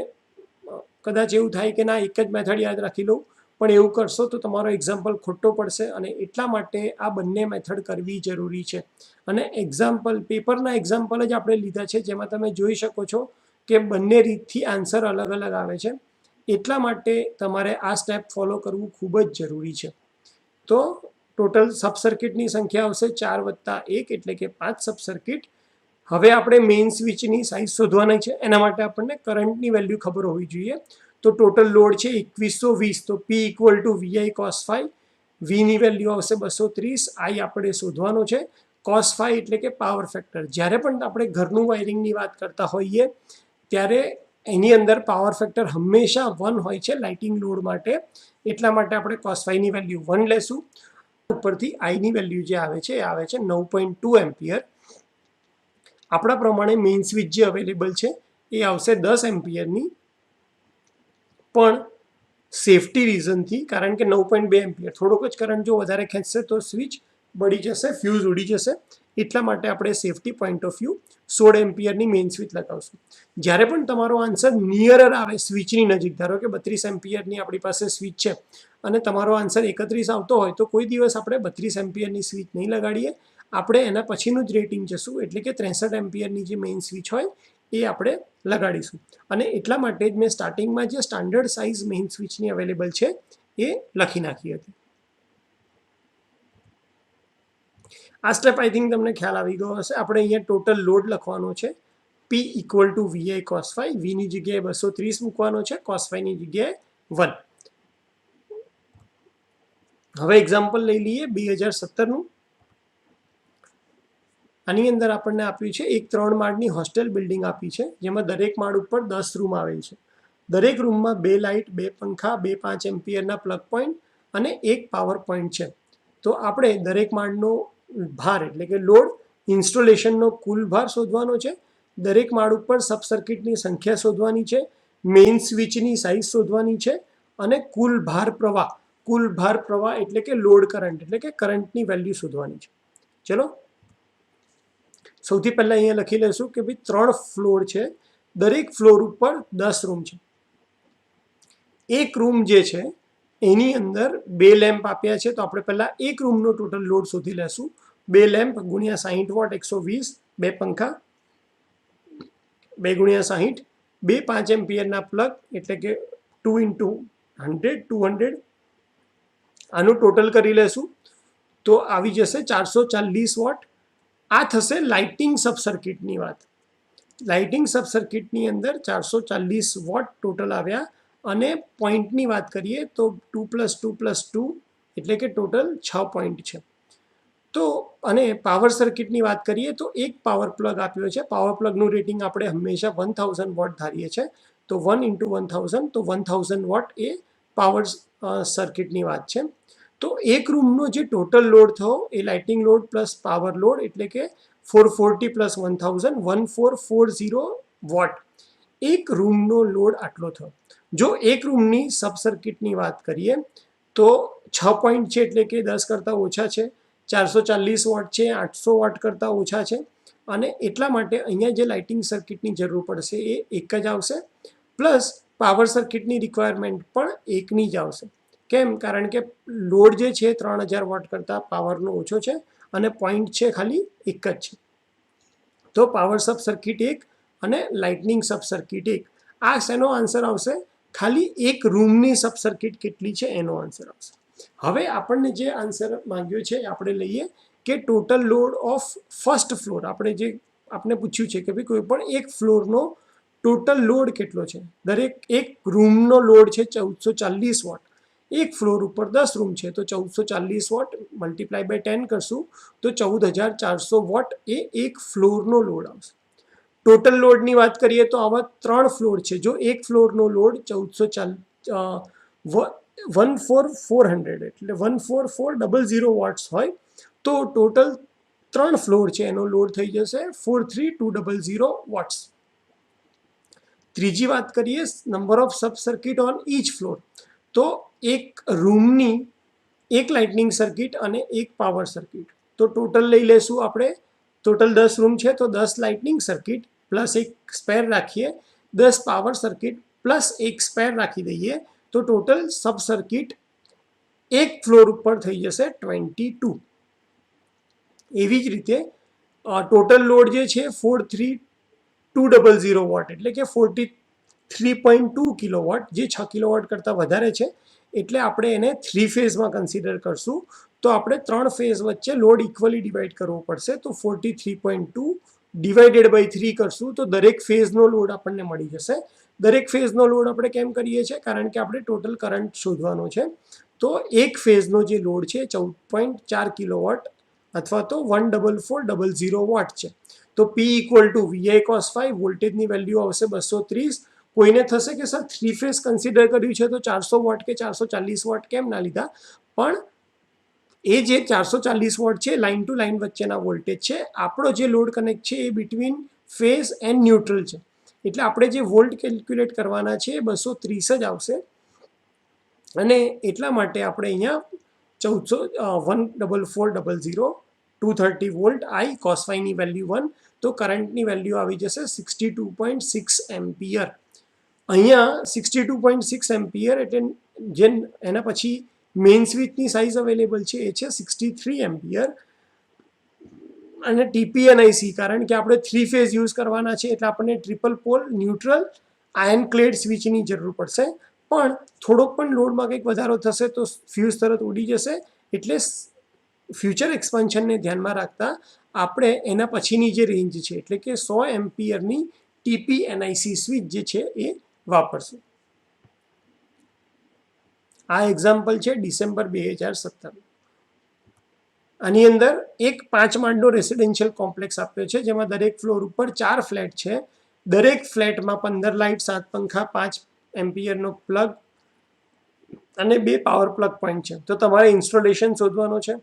કદાચ એવું થાય કે ના એક જ મેથડ યાદ રાખી લઉં, પણ એવું કરશો તો તમારો એક્ઝામ્પલ ખોટો પડશે, અને એટલા માટે આ બંને મેથડ કરવી જરૂરી છે. અને એક્ઝામ્પલ પેપરના એક્ઝામ્પલ જ આપણે લીધા છે, જેમાં તમે જોઈ શકો છો કે બંને રીતથી આન્સર અલગ અલગ આવે છે. એટલા માટે તમારે આ સ્ટેપ ફોલો કરવું ખૂબ જ જરૂરી છે. તો ટોટલ સબ સર્કિટની સંખ્યા આવશે 4 + 1 એટલે કે 5 સબ સર્કિટ. હવે આપણે મેઇન સ્વિચની સાઇઝ શોધવાની છે, એના માટે આપણને કરંટની વેલ્યુ ખબર હોવી જોઈએ. તો ટોટલ લોડ છે 2120, તો P = VI cos phi. વીની value આવશે 230, I આપણે શોધવાનો છે. cos phi એટલે કે પાવર ફેક્ટર. જ્યારે પણ આપણે ઘરનું વાયરિંગની વાત કરતા હોઈએ ત્યારે એની અંદર પાવર ફેક્ટર હંમેશા 1 હોય છે લાઇટિંગ લોડ માટે, એટલા માટે આપણે cos phi ની વેલ્યુ 1 લેશું. ઉપરથી આઈની વેલ્યુ જે આવે છે એ આવે છે 9.2 એમ્પિયર. આપણા પ્રમાણે મેઇન સ્વિચ જે અવેલેબલ છે એ આવશે 10 એમ્પિયરની, પણ સેફટી રીઝનથી, કારણ કે 9.2 એમ્પિયર થોડોક જ કરંટ જો વધારે ખેંચશે તો સ્વિચ બળી જશે, ફ્યુઝ ઉડી જશે, એટલા માટે આપણે સેફટી પોઈન્ટ ઓફ વ્યૂ 16 એમ્પિયરની મેઇન સ્વિચ લગાવશું. જ્યારે પણ તમારો આન્સર નિયરર આવે સ્વિચની નજીક, ધારો કે 32 એમ્પિયરની આપણી પાસે સ્વિચ છે અને તમારો આન્સર 31 આવતો હોય, તો કોઈ દિવસ આપણે 32 એમ્પિયરની સ્વિચ નહીં લગાડીએ, આપણે એના પછીનું જ રેટિંગ જશું, એટલે કે 63 એમ્પિયરની જે મેઇન સ્વિચ હોય એ આપણે લગાડીશું. અને એટલા માટે જ મેં સ્ટાર્ટિંગમાં જે સ્ટાન્ડર્ડ સાઇઝ મેઇન સ્વિચની અવેલેબલ છે એ લખી નાખી હતી. આ સ્ટેપ આઈ થિંક તમને ખ્યાલ આવી ગયો હશે. આપણે અહીંયા ટોટલ લોડ લખવાનો છે. P = VI cos phi. વીની જગ્યાએ 230 મૂકવાનો છે, cos phi ની જગ્યાએ 1. હવે એક્ઝામ્પલ લઈ લઈએ 2017નું. આની અંદર આપણને આપ્યું છે એક 3 માળની હોસ્ટેલ બિલ્ડિંગ આપી છે, જેમાં દરેક માળ ઉપર 10 રૂમ આવેલ છે. દરેક રૂમમાં 2 લાઇટ, 2 પંખા, 2 5 એમ્પિયરના પ્લગ પોઈન્ટ અને 1 પાવર પોઈન્ટ છે. તો આપણે દરેક માળનો ભાર એટલે કે લોડ, ઇન્સ્ટોલેશનનો કુલ ભાર શોધવાનો છે, દરેક માળ ઉપર સબ સર્કિટની સંખ્યા શોધવાની છે, મેઇન સ્વિચની સાઇઝ શોધવાની છે, અને કુલ ભાર પ્રવાહ એટલે કે લોડ કરંટ એટલે કે કરંટની વેલ્યુ શોધવાની છે. ચલો, સૌથી પહેલા અહીંયા લખી લેશું કે ભાઈ 3 ફ્લોર છે, દરેક ફ્લોર ઉપર 10 રૂમ છે. એક રૂમ જે છે એની અંદર 2 લેમ્પ આપ્યા છે, તો આપણે પહેલા એક રૂમનો ટોટલ લોડ શોધી લેશું. 2 લેમ્પ ગુણ્યા 60 વોટ 120, 2 પંખા 2 × 60, 2 5 એમ્પિયરના પ્લગ એટલે કે 2 × 100 200. આનું ટોટલ કરી લેશું તો આવી જશે 440 વોટ. આ થશે લાઇટિંગ સબ સર્કિટની વાત. લાઇટિંગ સબ સર્કિટની અંદર 440 વોટ ટોટલ આવ્યા, અને પોઈન્ટની વાત કરીએ તો 2 + 2 + 2 એટલે કે ટોટલ 6 પોઈન્ટ છે. તો અને પાવર સર્કિટની વાત કરીએ તો એક પાવર પ્લગ આપ્યો છે. પાવર પ્લગનું રેટિંગ આપણે હંમેશા 1000 વોટ ધારીએ છીએ, તો 1 × 1000, તો 1000 વોટ એ પાવર સર્કિટની વાત છે. તો એક રૂમનો જે ટોટલ લોડ થયો એ lighting load plus power load એટલે કે 440 + 1000 1440 વોટ. એક રૂમનો લોડ આટલો થયો. જો એક રૂમની સબ સર્કિટની વાત કરીએ તો 6 પોઈન્ટ છે એટલે કે 10 કરતાં ઓછા છે, 440 વોટ છે 800 વોટ કરતાં ઓછા છે, અને એટલા માટે અહીંયા જે લાઇટિંગ સર્કિટની જરૂર પડશે એ એક જ આવશે. પ્લસ પાવર સર્કિટની રિક્વાયરમેન્ટ પણ એકની જ આવશે. કેમ? કારણ કે લોડ જે છે 3000 વોટ કરતાં પાવરનો ઓછો છે, અને પોઈન્ટ છે ખાલી એક જ છે. તો પાવર સબ સર્કિટ 1 અને લાઇટનિંગ સબ સર્કિટ 1. આ શેનો આન્સર આવશે? ખાલી એક રૂમની સબ સર્કિટ કેટલી છે એનો આન્સર આવશે. હવે આપણને જે આન્સર માંગ્યો છે આપણે લઈએ કે total load of first floor, આપણે જે આપણે પૂછ્યું છે કે ભાઈ કોઈ પણ એક ફ્લોરનો ટોટલ લોડ કેટલો છે. દરેક એક રૂમનો લોડ છે 1440 વોટ. એક ફ્લોર ઉપર 10 રૂમ છે તો 1440 વોટ મલ્ટીપ્લાય બાય 10 કરશું તો 14400 વોટ એ એક ફ્લોરનો લોડ આવશે. ટોટલ લોડની વાત કરીએ તો આવા 3 ફ્લોર છે. જો એક ફ્લોરનો લોડ 14400 એટલે 14400 વોટ્સ હોય તો ટોટલ 3 ફ્લોર છે એનો લોડ થઈ જશે 43200 વોટ્સ. ત્રીજી વાત કરીએ number of sub circuit on each floor, તો એક રૂમની એક લાઇટનિંગ સર્કિટ અને એક પાવર સર્કિટ. તો ટોટલ લઈ લેશું આપણે, ટોટલ 10 રૂમ છે તો 10 લાઇટનિંગ સર્કિટ પ્લસ એક સ્પેર રાખીએ, 10 પાવર સર્કિટ પ્લસ એક સ્પેર રાખી દઈએ તો ટોટલ સબ સર્કિટ એક ફ્લોર ઉપર થઈ જશે 22. એવી જ રીતે ટોટલ લોડ જે છે 43200 વોટ એટલે કે 43.2 કિલોવોટ, જે 6 કિલોવોટ કરતાં વધારે છે એટલે આપણે એને 3 ફેઝમાં કન્સિડર કરશું. તો આપણે 3 ફેઝ વચ્ચે લોડ ઇક્વલી ડિવાઈડ કરવો પડશે. તો 43.2 ડિવાઇડેડ બાય 3 કરશું તો દરેક ફેઝનો લોડ આપણને મળી જશે. દરેક ફેઝનો લોડ આપણે કેમ કરીએ છીએ? કારણ કે આપણે ટોટલ કરંટ શોધવાનો છે. તો એક ફેઝનો જે લોડ છે 14.4 કિલોવોટ અથવા તો 14400 વોટ છે. તો P equal to VI cos phi, વોલ્ટેજની વેલ્યુ આવશે 230. કોઈને થશે કે સર 3 ફેઝ કન્સિડર કર્યું છે તો 400 વોટ કે 440 વોટ કેમ ના લીધા? પણ એ જે 440 વોટ છે લાઇન ટુ લાઇન વચ્ચેના વોલ્ટેજ છે. આપણો જે લોડ કનેક્ટ છે એ બિટવીન ફેઝ એન્ડ ન્યુટ્રલ છે એટલે આપણે જે વોલ્ટ કેલ્ક્યુલેટ કરવાના છે એ 230 જ આવશે. અને એટલા માટે આપણે અહીંયા 14400 230 વોલ્ટ આઈ કોસ ફાઈની વેલ્યુ 1, તો કરંટની વેલ્યુ આવી જશે 62.6 એમ્પિયર. અહીંયા 62.6 એમ્પિયર એટલે જે એના પછી મેઇન સ્વિચની સાઇઝ અવેલેબલ છે એ છે 63 એમ્પિયર. અને TPNIC કારણ કે આપણે 3 ફેઝ યુઝ કરવાના છે એટલે આપણને triple pole neutral iron clad સ્વિચની જરૂર પડશે. પણ થોડોક પણ લોડમાં કંઈક વધારો થશે તો ફ્યુઝ તરત ઉડી જશે. એટલે ફ્યુચર એક્સપાન્શનને ધ્યાનમાં રાખતા આપણે એના પછીની જે રેન્જ છે એટલે કે 100 એમ્પિયરની TPNIC સ્વિચ જે છે એ વાપરશું. આ એક્ઝામ્પલ છે ડિસેમ્બર 2017. આની અંદર એક 5 માળનો રેસિડેન્શિયલ કોમ્પ્લેક્સ આપ્યો છે જેમાં દરેક ફ્લોર ઉપર 4 ફ્લેટ છે. દરેક ફ્લેટમાં 15 લાઇટ, 7 પંખા, 5 એમ્પિયરનો પ્લગ અને 2 પાવર પ્લગ પોઈન્ટ છે. તો તમારે ઇન્સ્ટોલેશન શોધવાનો છે,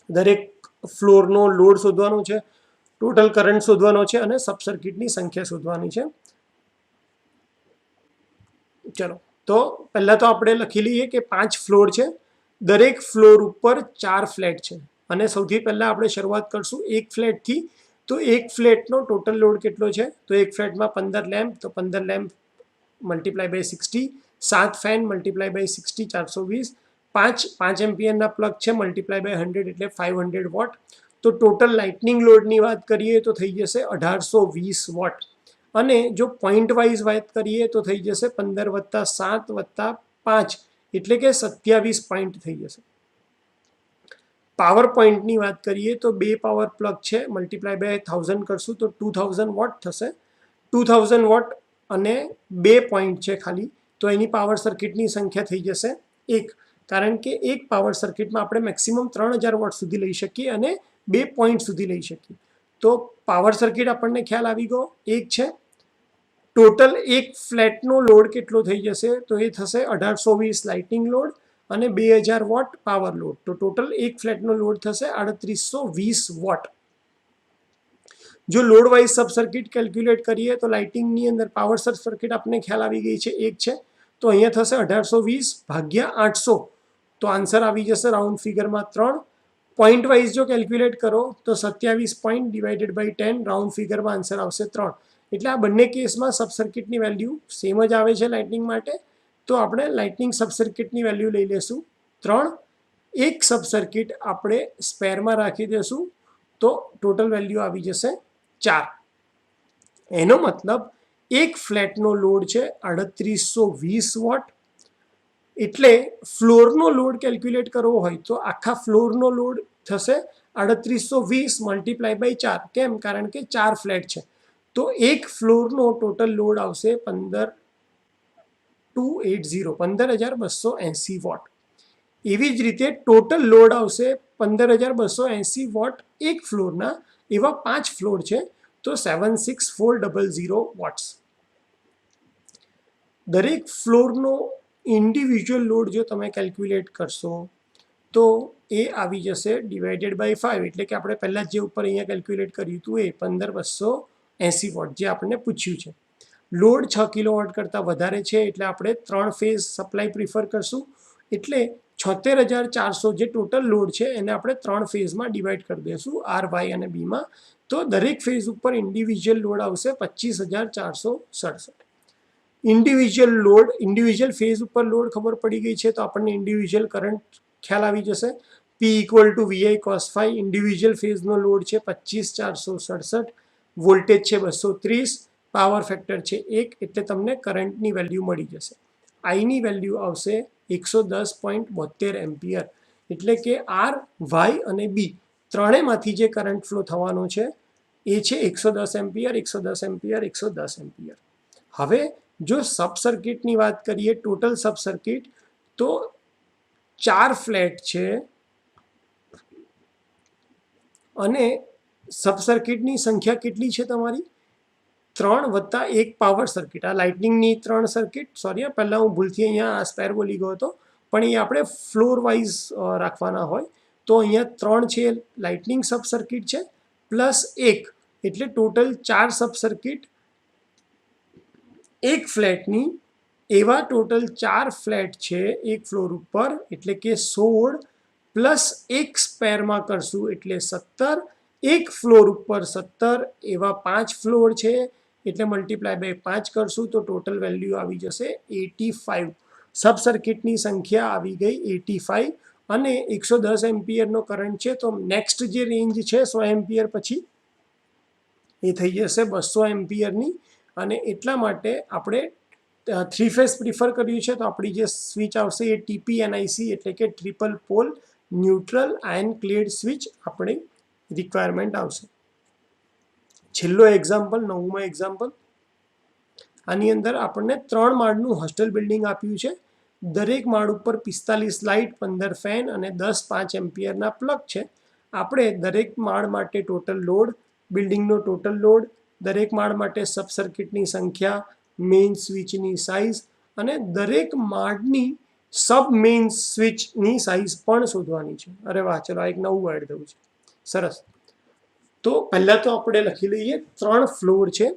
દરેક ફ્લોરનો લોડ શોધવાનો છે, ટોટલ કરંટ શોધવાનો છે અને સબ સર્કિટની સંખ્યા શોધવાની છે. ચલો તો પહેલાં તો આપણે લખી લઈએ કે 5 ફ્લોર છે, દરેક ફ્લોર ઉપર 4 ફ્લેટ છે અને સૌથી પહેલાં આપણે શરૂઆત કરશું એક ફ્લેટથી. તો એક ફ્લેટનો ટોટલ લોડ કેટલો છે? તો એક ફ્લેટમાં 15 લેમ્પ, તો 15 lamp multiply by 60, 7 fan multiply by 60 420, 5 એમ્પિયરના પ્લગ છે મલ્ટીપ્લાય બાય 100 એટલે 500 વોટ. તો ટોટલ લાઇટનિંગ લોડની વાત કરીએ તો થઈ જશે 1820 વોટ. અને જો પોઈન્ટ વાઇઝ વાત કરીએ તો થઈ જશે 15 + 7 + 5 એટલે કે 27 પોઈન્ટ થઈ જશે. પાવર પોઈન્ટની વાત કરીએ તો 2 પાવર પ્લગ છે મલ્ટીપ્લાય બાય 1000 કરશું તો 2000 વોટ થશે. 2000 વોટ અને 2 પોઈન્ટ છે ખાલી, તો એની પાવર સર્કિટની સંખ્યા થઈ જશે 1. કારણ કે એક પાવર સર્કિટમાં આપણે મેક્સિમમ 3000 વોટ સુધી લઈ શકીએ અને 2 પોઈન્ટ સુધી લઈ શકીએ. તો પાવર સર્કિટ આપણને ખ્યાલ આવી ગયો 1 છે. ટોટલ એક ફ્લેટનો લોડ કેટલો થઈ જશે? તો એ થશે 1820 લાઇટિંગ લોડ અને 2000 વોટ પાવર લોડ. તો ટોટલ એક ફ્લેટનો લોડ થશે 3820 વોટ. જો load wise sub circuit calculate કરીએ તો લાઇટિંગની અંદર પાવર સબ સર્કિટ આપણને ખ્યાલ આવી ગઈ છે 1 છે. તો અહીંયા થશે 1820 ભાગ્યા 800, તો આન્સર આવી જશે રાઉન્ડ ફિગરમાં 3. પોઈન્ટ વાઇઝ જો કેલ્ક્યુલેટ કરો તો 27 પોઈન્ટ ડિવાઇડેડ બાય 10, રાઉન્ડ ફિગરમાં આન્સર આવશે 3. એટલે આ બંને કેસમાં સબ સર્કિટની વેલ્યુ સેમ જ આવે છે લાઇટનિંગ માટે. તો આપણે લાઇટનિંગ સબ સર્કિટની વેલ્યુ લઈ લેશું 3. એક સબ સર્કિટ આપણે સ્પેરમાં રાખી દઈશું તો ટોટલ વેલ્યુ આવી જશે 4. એનો મતલબ એક ફ્લેટનો લોડ છે 3820 વોટ. એટલે ફ્લોરનો લોડ કેલ્ક્યુલેટ કરવો હોય તો આખા ફ્લોરનો લોડ થશે 3820 મલ્ટીપ્લાય બાય 4 કેમ? કારણ કે 4 ફ્લેટ છે તો એક ફ્લોરનો ટોટલ લોડ આવશે 15280 વોટ. એવી જ રીતે ટોટલ લોડ આવશે 15280 વોટ એક ફ્લોરના. એવા 5 ફ્લોર છે તો 76400 વોટ્સ. દરેક ફ્લોરનો ઇન્ડિવિજ્યુઅલ લોડ જો તમે કેલ્ક્યુલેટ કરશો તો એ આવી જશે ડિવાઇડેડ બાય 5, એટલે કે આપણે પહેલાં જે ઉપર અહીંયા કેલ્ક્યુલેટ કર્યું હતું એ 15280 વોટ જે આપણને પૂછ્યું છે. લોડ 6 કિલોવોટ કરતાં વધારે છે એટલે આપણે 3 ફેઝ સપ્લાય પ્રિફર કરશું. એટલે 76400 જે ટોટલ લોડ છે એને આપણે 3 ફેઝમાં ડિવાઈડ કરી દઈશું આર, વાય અને બીમાં. તો દરેક ફેઝ ઉપર ઇન્ડિવિજ્યુઅલ લોડ આવશે 25467. ઇન્ડિવિજ્યુઅલ ફેઝ ઉપર લોડ ખબર પડી ગઈ છે તો આપણને ઇન્ડિવિજ્યુઅલ કરંટ ખ્યાલ આવી જશે. P = VI cos phi. Individual ફેઝનો લોડ છે 25467, વોલ્ટેજ છે 230, પાવર ફેક્ટર છે 1, એટલે તમને કરંટની વેલ્યુ મળી જશે. આઈની વેલ્યુ આવશે 110.72 એમ્પિયર, એટલે કે આર, વાય અને બી ત્રણેયમાંથી જે કરંટ ફ્લો થવાનો છે એ છે 110 એમ્પિયર, 110 એમ્પિયર, 110 એમ્પિયર. હવે જો સબ સર્કિટની વાત કરીએ, ટોટલ સબ સર્કિટ, તો 4 ફ્લેટ છે અને સબ સર્કિટની સંખ્યા કેટલી છે તમારી? 3 વત્તા 1 પાવર સર્કિટ. આ લાઇટનિંગની 3 સર્કિટ, સોરી પહેલાં હું ભૂલથી અહીંયા સ્પેર બોલી ગયો હતો, પણ એ આપણે ફ્લોર વાઇઝ રાખવાના હોય. તો અહીંયા 3 છે લાઇટનિંગ સબ સર્કિટ છે પ્લસ 1, એટલે ટોટલ 4 સબ સર્કિટ એક ફ્લેટની. એવા ટોટલ 4 ફ્લેટ છે એક ફ્લોર ઉપર, એટલે કે 16 પ્લસ 1 સ્પેરમાં કરશું એટલે 17. એક ફ્લોર ઉપર 17, એવા 5 ફ્લોર છે એટલે મલ્ટીપ્લાય બાય 5 કરશું તો ટોટલ વેલ્યુ આવી જશે 85. સબ સર્કિટની સંખ્યા આવી ગઈ 85 અને 110 એમ્પિયરનો કરંટ છે. તો નેક્સ્ટ જે રેન્જ છે 100 એમ્પિયર પછી એ થઈ જશે 200 એમ્પિયરની. અને એટલા માટે આપણે 3 ફેઝ પ્રિફર કર્યું છે તો આપણી જે સ્વિચ આવશે એ TPNIC એટલે કે triple pole neutral iron clad switch આપણી રિક્વાયરમેન્ટ આવશે. છેલ્લો એક્ઝામ્પલ, 9મું એક્ઝામ્પલ. આની અંદર આપણને 3 માળનું હોસ્ટેલ બિલ્ડિંગ આપ્યું છે. દરેક માળ ઉપર 45 લાઇટ, 15 ફેન અને 10 5 એમ્પિયરના પ્લગ છે. આપણે દરેક માળ માટે ટોટલ લોડ, બિલ્ડિંગનો ટોટલ લોડ, દરેક માળ માટે સબ સર્કિટની સંખ્યા, મેઇન સ્વિચની સાઇઝ અને દરેક માળની સબ મેઇન સ્વિચની સાઇઝ પણ શોધવાની છે. અરે વાહ, ચલો આ એક નવું એડ થયું છે, સરસ. તો પહેલાં તો આપણે લખી લઈએ 3 ફ્લોર છે.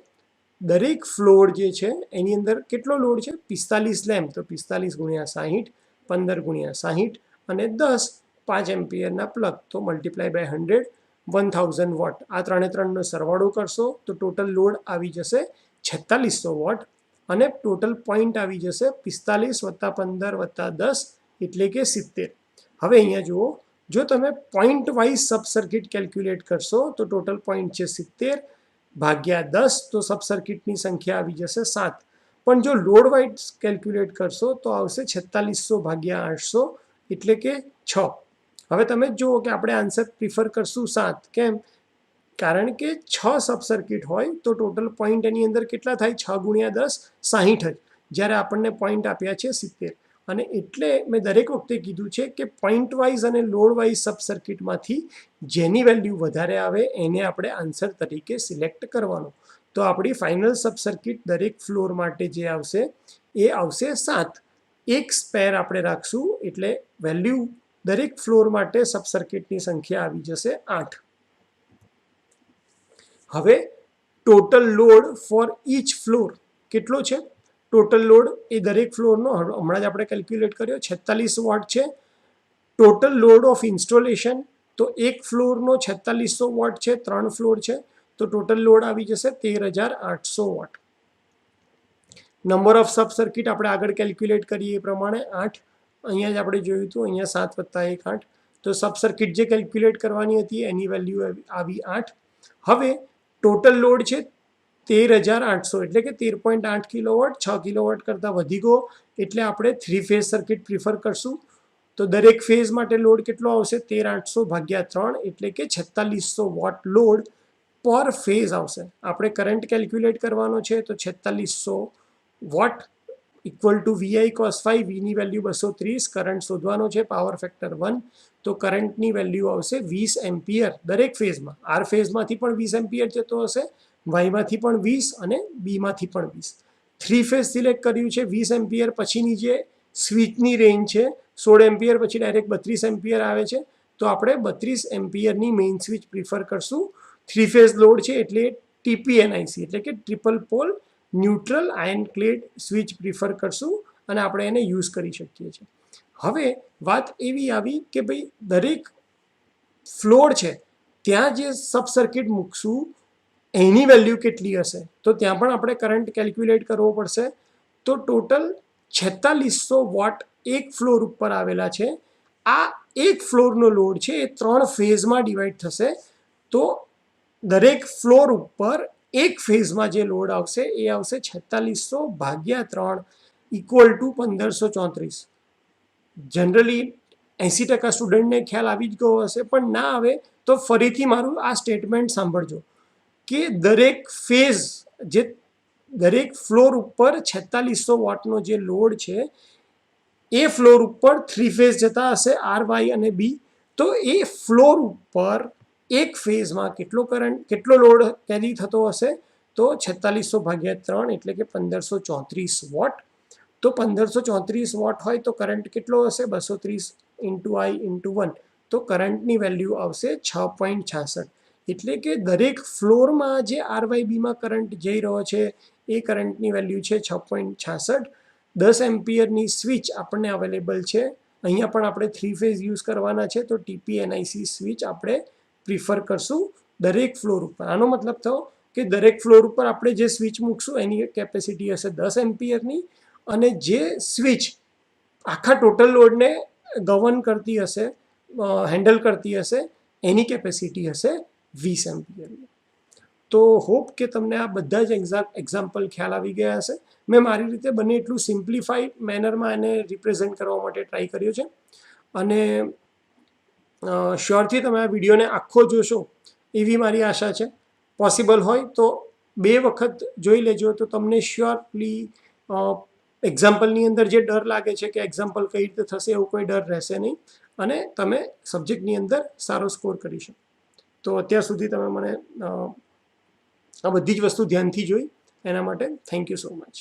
દરેક ફ્લોર જે છે એની અંદર કેટલો લોડ છે? 45 લેમ્પ, તો 45 × 60, 15 × 60 અને 10 5 એમ્પિયરના પ્લગ, તો મલ્ટીપ્લાય બાય 100, 1000 વોટ. આ 3નો સરવાળો કરશો તો ટોટલ લોડ આવી જશે 4600 વોટ અને ટોટલ પોઈન્ટ આવી જશે 45 + 15 + 10 એટલે કે 70. હવે અહીંયા જુઓ, જો તમે point wise sub circuit calculate કરશો તો ટોટલ પોઈન્ટ છે 70 ભાગ્યા 10, તો સબ સર્કિટની સંખ્યા આવી જશે 7. પણ જો લોડ વાઇઝ કેલ્ક્યુલેટ કરશો તો આવશે 4600 ભાગ્યા 800 એટલે કે 6. હવે તમે જુઓ કે આપણે આન્સર પ્રિફર કરશું 7. કેમ? કારણ કે 6 સબ સર્કિટ હોય તો ટોટલ પોઈન્ટ એની અંદર કેટલા થાય? 6 × 10 60 જ, જ્યારે આપણને પોઈન્ટ આપ્યા છે 70. અને એટલે મેં દરેક વખતે કીધું છે કે પોઈન્ટ વાઇઝ અને લોડ વાઇઝ સબ સર્કિટમાંથી જેની વેલ્યુ વધારે આવે એને આપણે આન્સર તરીકે સિલેક્ટ કરવાનો. તો આપણી ફાઇનલ સબ સર્કિટ દરેક ફ્લોર માટે જે આવશે એ આવશે 7. એક સ્પેર આપણે રાખશું એટલે વેલ્યુ દરેક ફ્લોર માટે સબ સર્કિટની સંખ્યા આવી જશે 8. હવે total load for each floor કેટલો છે? ટોટલ લોડ એ દરેક ફ્લોરનો હમણાં જ આપણે કેલ્ક્યુલેટ કર્યો 46 વોટ છે. ટોટલ લોડ ઓફ ઇન્સ્ટોલેશન, તો એક ફ્લોરનો 4600 વોટ છે, 3 ફ્લોર છે તો ટોટલ લોડ આવી જશે 13800 watt. Number of sub circuit આપણે આગળ કેલ્ક્યુલેટ કરીએ એ પ્રમાણે 8. અહીંયા જ આપણે જોયું હતું, અહીંયા 7 + 1 8. તો સબ સર્કિટ જે કેલ્ક્યુલેટ કરવાની હતી એની વેલ્યુ આવી 8. હવે ટોટલ લોડ છે 13800 એટલે કે 13.8 કિલોવોટ. 6 કિલોવોટ કરતાં વધી ગયો એટલે આપણે 3 ફેઝ સર્કિટ પ્રિફર કરશું. તો દરેક ફેઝ માટે લોડ કેટલો આવશે 13800 ભાગ્યા 3 એટલે કે 4600 વોટ લોડ પર ફેઝ આવશે. આપણે કરંટ કેલ્ક્યુલેટ કરવાનો છે તો 4600 watt equal to VI cos 5, વીની વેલ્યુ 230, કરંટ શોધવાનો છે પાવર ફેક્ટર 1, તો કરંટની વેલ્યુ આવશે 20 એમ્પિયર દરેક ફેઝમાં. આર ફેઝમાંથી પણ 20 એમ્પિયર જતો હશે, વાયમાંથી પણ 20 અને બીમાંથી પણ 20. થ્રી ફેઝ સિલેક્ટ કર્યું છે 20 એમ્પિયર, પછીની જે સ્વિચની રેન્જ છે 16 એમ્પિયર, પછી ડાયરેક્ટ 32 એમ્પિયર આવે છે, તો આપણે 32 એમ્પિયરની મેઇન સ્વિચ પ્રિફર કરશું. થ્રી ફેઝ લોડ છે એટલે TPNIC એટલે કે triple pole neutral iron clad switch prefer કરશું અને આપણે એને યુઝ કરી શકીએ છીએ. હવે વાત એવી આવી કે ભાઈ દરેક ફ્લોર છે ત્યાં જે સબ સર્કિટ મૂકશું એની વેલ્યુ કેટલી હશે, તો ત્યાં પણ આપણે કરંટ કેલ્ક્યુલેટ કરવો પડશે. તો ટોટલ 4600 વોટ એક ફ્લોર ઉપર આવેલા છે. આ એક ફ્લોરનો લોડ છે એ 3 ફેઝમાં ડિવાઈડ થશે, તો દરેક ફ્લોર ઉપર એક ફેઝમાં જે લોડ આવશે એ આવશે 4600 ભાગ્યા 3 ઇક્વલ ટુ 1534. જનરલી 80% સ્ટુડન્ટને ખ્યાલ આવી જ ગયો હશે, પણ ના આવે તો ફરીથી મારું આ સ્ટેટમેન્ટ સાંભળજો કે દરેક ફેઝ જે દરેક ફ્લોર ઉપર 4600 વોટનો જે લોડ છે એ ફ્લોર ઉપર થ્રી ફેઝ જતા હશે આર, વાય અને બી. તો એ ફ્લોર ઉપર એક ફેઝમાં કેટલો લોડ કેરી થતો હશે, તો 4600 ભાગ્યા 3 એટલે કે 1534 વોટ. તો 1534 વોટ હોય તો કરંટ કેટલો હશે 230 ઇન્ટુ આઈ ઇન્ટુ 1, તો કરંટની વેલ્યુ આવશે 6.66. એટલે કે દરેક ફ્લોરમાં જે RYBમાં કરંટ જઈ રહ્યો છે એ કરંટની વેલ્યુ છે 6.66. 10 એમ્પિયરની સ્વિચ આપણને અવેલેબલ છે. અહીંયા પણ આપણે થ્રી ફેઝ યુઝ કરવાના છે, તો TPNIC સ્વિચ આપણે પ્રિફર કરશું દરેક ફ્લોર ઉપર. આનો મતલબ થયો કે દરેક ફ્લોર ઉપર આપણે જે સ્વિચ મૂકશું એની કેપેસિટી હશે 10 એમ્પિયરની, અને જે સ્વિચ આખા ટોટલ લોડને ગવર્ન કરતી હશે, હેન્ડલ કરતી હશે, એની કેપેસિટી હશે 20 એમ્પિયરની. તો હોપ કે તમને આ બધા જ એક્ઝામ્પલ ખ્યાલ આવી ગયા હશે. મેં મારી રીતે બને એટલું સિમ્પ્લિફાઈડ મેનરમાં એને રિપ્રેઝેન્ટ કરવા માટે ટ્રાય કર્યો છે, અને શ્યોરથી તમે આ વિડીયોને આખો જોશો એવી મારી આશા છે. પોસિબલ હોય તો 2 વખત જોઈ લેજો, તો તમને શ્યોરલી એક્ઝામ્પલની અંદર જે ડર લાગે છે કે એક્ઝામ્પલ કઈ રીતે થશે એવો કોઈ ડર રહેશે નહીં, અને તમે સબ્જેક્ટની અંદર સારો સ્કોર કરી શકો. તો અત્યાર સુધી તમે મને આ બધી જ વસ્તુ ધ્યાનથી જોઈ એના માટે થેન્ક યુ સો મચ.